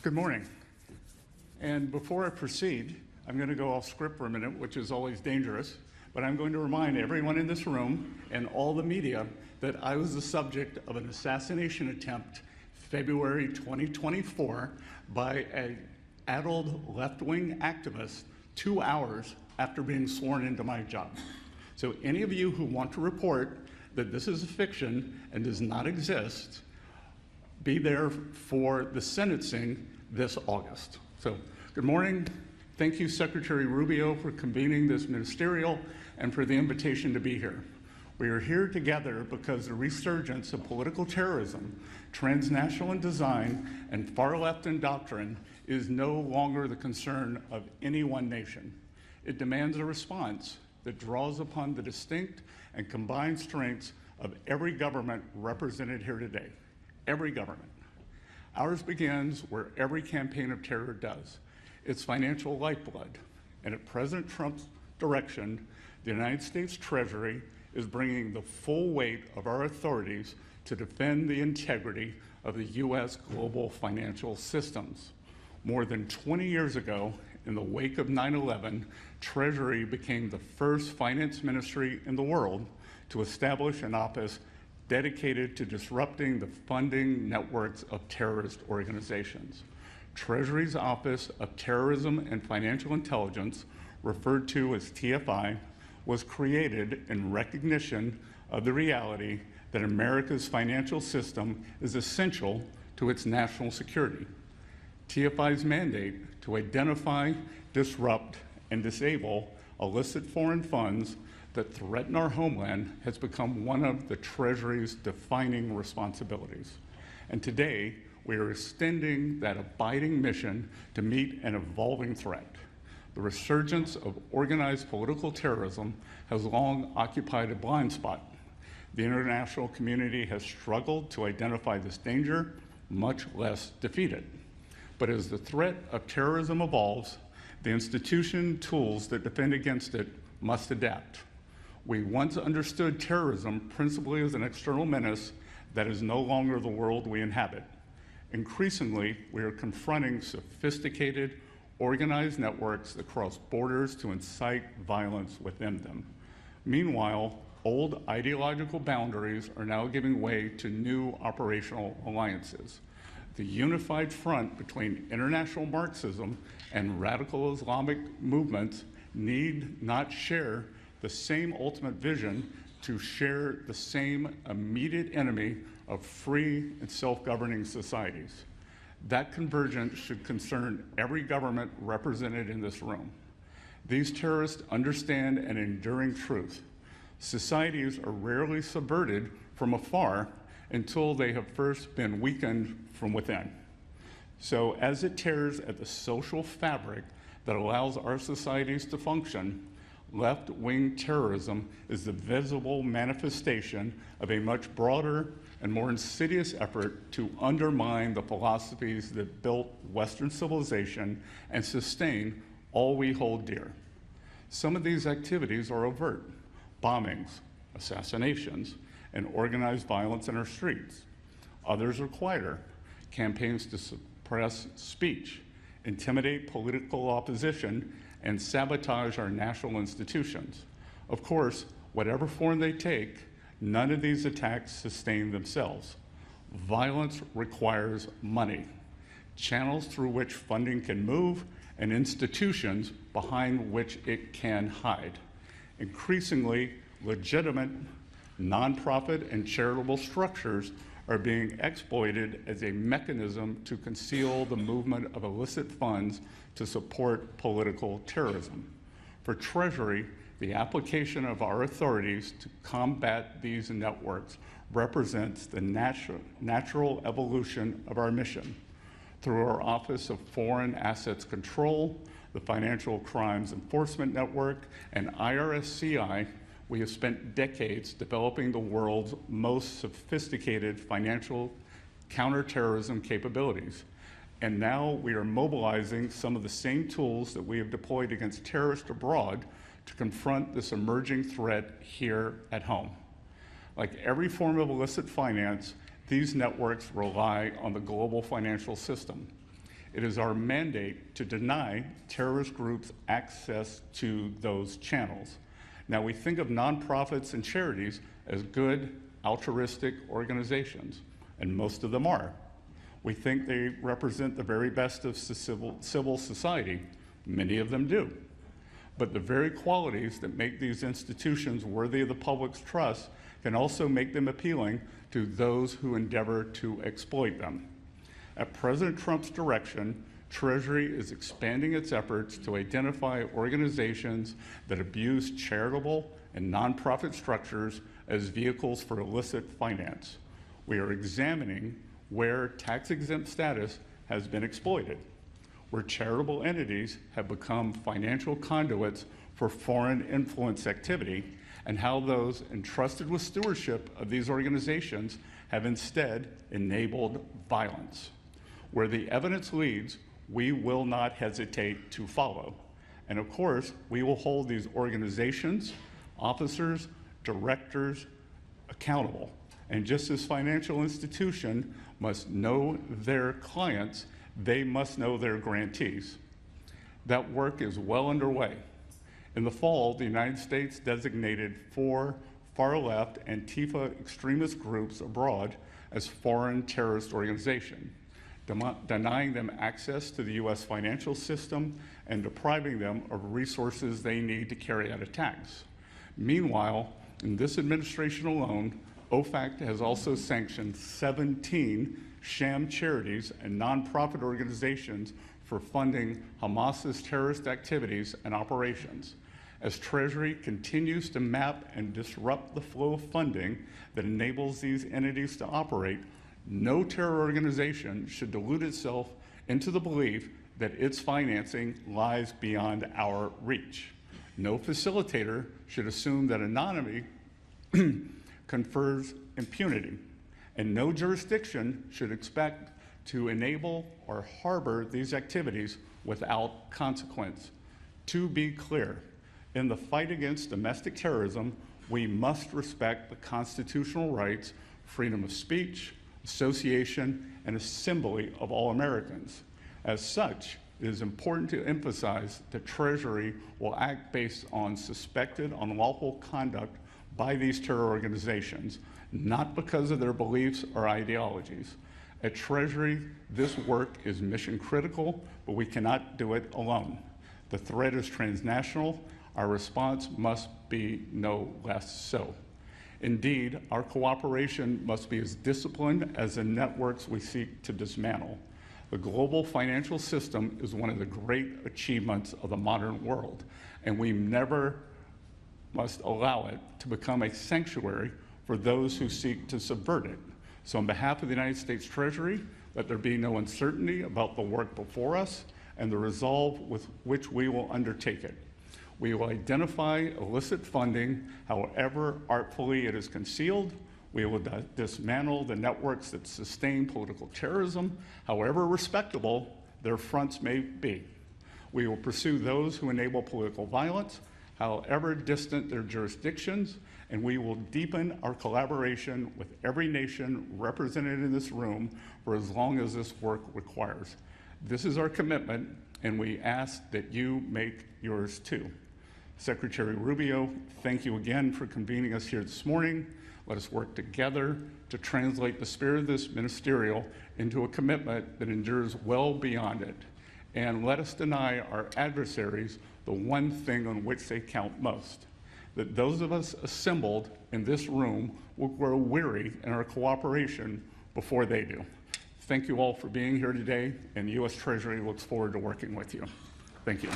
Good morning. And before I proceed, I'm going to go off script for a minute, which is always dangerous, but I'm going to remind everyone in this room and all the media that I was the subject of an assassination attempt February 2024 by an addled left-wing activist 2 hours after being sworn into my job. So any of you who want to report that this is a fiction and does not exist, be there for the sentencing this August. So good morning. Thank you, Secretary Rubio, for convening this ministerial and for the invitation to be here. We are here together because the resurgence of political terrorism, transnational in design, and far left in doctrine is no longer the concern of any one nation. It demands a response that draws upon the distinct and combined strengths of every government represented here today. Every government. Ours begins where every campaign of terror does. Its financial lifeblood. And at President Trump's direction, the United States Treasury is bringing the full weight of our authorities to defend the integrity of the U.S. global financial systems. More than 20 years ago, in the wake of 9/11, Treasury became the first finance ministry in the world to establish an office dedicated to disrupting the funding networks of terrorist organizations. Treasury's Office of Terrorism and Financial Intelligence, referred to as TFI, was created in recognition of the reality that America's financial system is essential to its national security. TFI's mandate to identify, disrupt, and disable illicit foreign funds that threaten our homeland has become one of the Treasury's defining responsibilities. And today, we are extending that abiding mission to meet an evolving threat. The resurgence of organized political terrorism has long occupied a blind spot. The international community has struggled to identify this danger, much less defeat it. But as the threat of terrorism evolves, the institution tools that defend against it must adapt. We once understood terrorism principally as an external menace that is no longer the world we inhabit. Increasingly, we are confronting sophisticated, organized networks that cross borders to incite violence within them. Meanwhile, old ideological boundaries are now giving way to new operational alliances. The unified front between international Marxism and radical Islamic movements need not share the same ultimate vision to share the same immediate enemy of free and self-governing societies. That convergence should concern every government represented in this room. These terrorists understand an enduring truth. Societies are rarely subverted from afar until they have first been weakened from within. So as it tears at the social fabric that allows our societies to function, left-wing terrorism is the visible manifestation of a much broader and more insidious effort to undermine the philosophies that built Western civilization and sustain all we hold dear. Some of these activities are overt: bombings, assassinations, and organized violence in our streets. Others are quieter: campaigns to suppress speech, intimidate political opposition, and sabotage our national institutions. Of course, whatever form they take, none of these attacks sustain themselves. Violence requires money, channels through which funding can move, and institutions behind which it can hide. Increasingly, legitimate nonprofit and charitable structures are being exploited as a mechanism to conceal the movement of illicit funds to support political terrorism. For Treasury, the application of our authorities to combat these networks represents the natural evolution of our mission. Through our Office of Foreign Assets Control, the Financial Crimes Enforcement Network, and IRSCI, we have spent decades developing the world's most sophisticated financial counterterrorism capabilities. And now we are mobilizing some of the same tools that we have deployed against terrorists abroad to confront this emerging threat here at home. Like every form of illicit finance, these networks rely on the global financial system. It is our mandate to deny terrorist groups access to those channels. Now, we think of nonprofits and charities as good, altruistic organizations, and most of them are. We think they represent the very best of civil society. Many of them do. But the very qualities that make these institutions worthy of the public's trust can also make them appealing to those who endeavor to exploit them. At President Trump's direction, Treasury is expanding its efforts to identify organizations that abuse charitable and nonprofit structures as vehicles for illicit finance. We are examining where tax-exempt status has been exploited, where charitable entities have become financial conduits for foreign influence activity, and how those entrusted with stewardship of these organizations have instead enabled violence. Where the evidence leads, we will not hesitate to follow. And of course, we will hold these organizations, officers, directors accountable. And just as financial institutions must know their clients, they must know their grantees. That work is well underway. In the fall, the United States designated 4 far-left Antifa extremist groups abroad as foreign terrorist organizations, denying them access to the U.S. financial system and depriving them of resources they need to carry out attacks. Meanwhile, in this administration alone, OFAC has also sanctioned 17 sham charities and nonprofit organizations for funding Hamas's terrorist activities and operations. As Treasury continues to map and disrupt the flow of funding that enables these entities to operate, no terror organization should delude itself into the belief that its financing lies beyond our reach. No facilitator should assume that anonymity confers impunity, and no jurisdiction should expect to enable or harbor these activities without consequence. To be clear, in the fight against domestic terrorism, we must respect the constitutional rights, freedom of speech, association, and assembly of all Americans. As such, it is important to emphasize that Treasury will act based on suspected unlawful conduct by these terror organizations, not because of their beliefs or ideologies. At Treasury, this work is mission critical, but we cannot do it alone. The threat is transnational. Our response must be no less so. Indeed, our cooperation must be as disciplined as the networks we seek to dismantle. The global financial system is one of the great achievements of the modern world, and we never must allow it to become a sanctuary for those who seek to subvert it. So on behalf of the United States Treasury, let there be no uncertainty about the work before us and the resolve with which we will undertake it. We will identify illicit funding, however artfully it is concealed. We will dismantle the networks that sustain political terrorism, however respectable their fronts may be. We will pursue those who enable political violence, however distant their jurisdictions, and we will deepen our collaboration with every nation represented in this room for as long as this work requires. This is our commitment, and we ask that you make yours too. Secretary Rubio, thank you again for convening us here this morning. Let us work together to translate the spirit of this ministerial into a commitment that endures well beyond it. And let us deny our adversaries the one thing on which they count most, that those of us assembled in this room will grow weary in our cooperation before they do. Thank you all for being here today, and the U.S. Treasury looks forward to working with you. Thank you.